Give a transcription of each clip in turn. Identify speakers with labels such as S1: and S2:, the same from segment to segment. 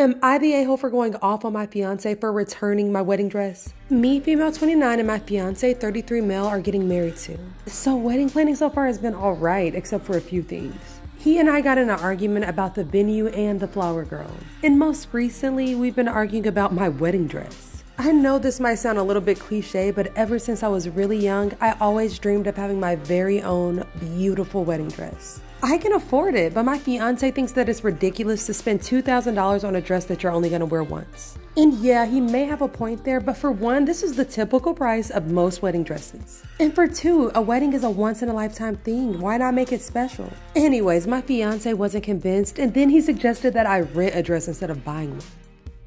S1: Am I the a-hole for going off on my fiance for returning my wedding dress? Me, female 29, and my fiance, 33 male, are getting married soon. So wedding planning so far has been alright, except for a few things. He and I got in an argument about the venue and the flower girl. And most recently, we've been arguing about my wedding dress. I know this might sound a little bit cliche, but ever since I was really young, I always dreamed of having my very own beautiful wedding dress. I can afford it, but my fiance thinks that it's ridiculous to spend $2,000 on a dress that you're only gonna wear once. And yeah, he may have a point there, but for one, this is the typical price of most wedding dresses. And for two, a wedding is a once-in-a-lifetime thing. Why not make it special? Anyways, my fiance wasn't convinced, and then he suggested that I rent a dress instead of buying one.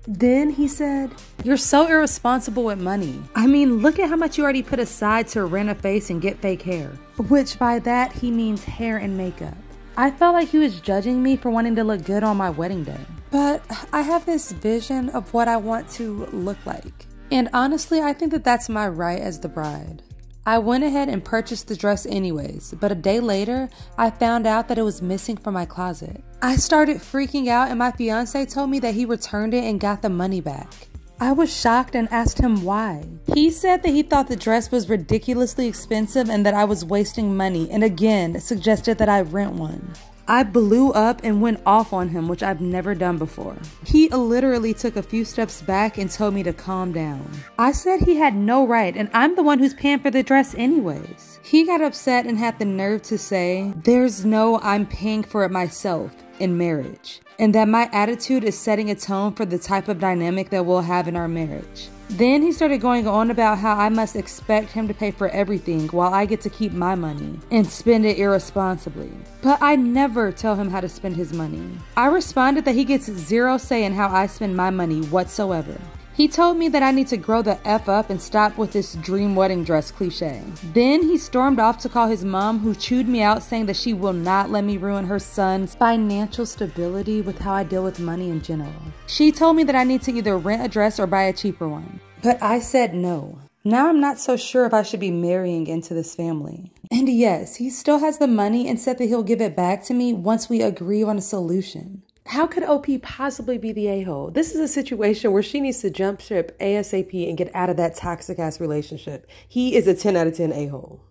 S1: Then he said, "You're so irresponsible with money. I mean, look at how much you already put aside to rent a face and get fake hair." Which by that, he means hair and makeup. I felt like he was judging me for wanting to look good on my wedding day. But I have this vision of what I want to look like. And honestly, I think that that's my right as the bride. I went ahead and purchased the dress anyways, but a day later, I found out that it was missing from my closet. I started freaking out and my fiance told me that he returned it and got the money back. I was shocked and asked him why. He said that he thought the dress was ridiculously expensive and that I was wasting money, and again, suggested that I rent one. I blew up and went off on him, which I've never done before. He literally took a few steps back and told me to calm down. I said he had no right, and I'm the one who's paying for the dress anyways. He got upset and had the nerve to say, "There's no I'm paying for it myself in marriage, and that my attitude is setting a tone for the type of dynamic that we'll have in our marriage." Then he started going on about how I must expect him to pay for everything while I get to keep my money and spend it irresponsibly. But I never tell him how to spend his money. I responded that he gets zero say in how I spend my money whatsoever. He told me that I need to grow the F up and stop with this dream wedding dress cliche. Then he stormed off to call his mom, who chewed me out saying that she will not let me ruin her son's financial stability with how I deal with money in general. She told me that I need to either rent a dress or buy a cheaper one. But I said no. Now I'm not so sure if I should be marrying into this family. And yes, he still has the money and said that he'll give it back to me once we agree on a solution. How could OP possibly be the a-hole? This is a situation where she needs to jump ship ASAP and get out of that toxic ass relationship. He is a 10 out of 10 a-hole.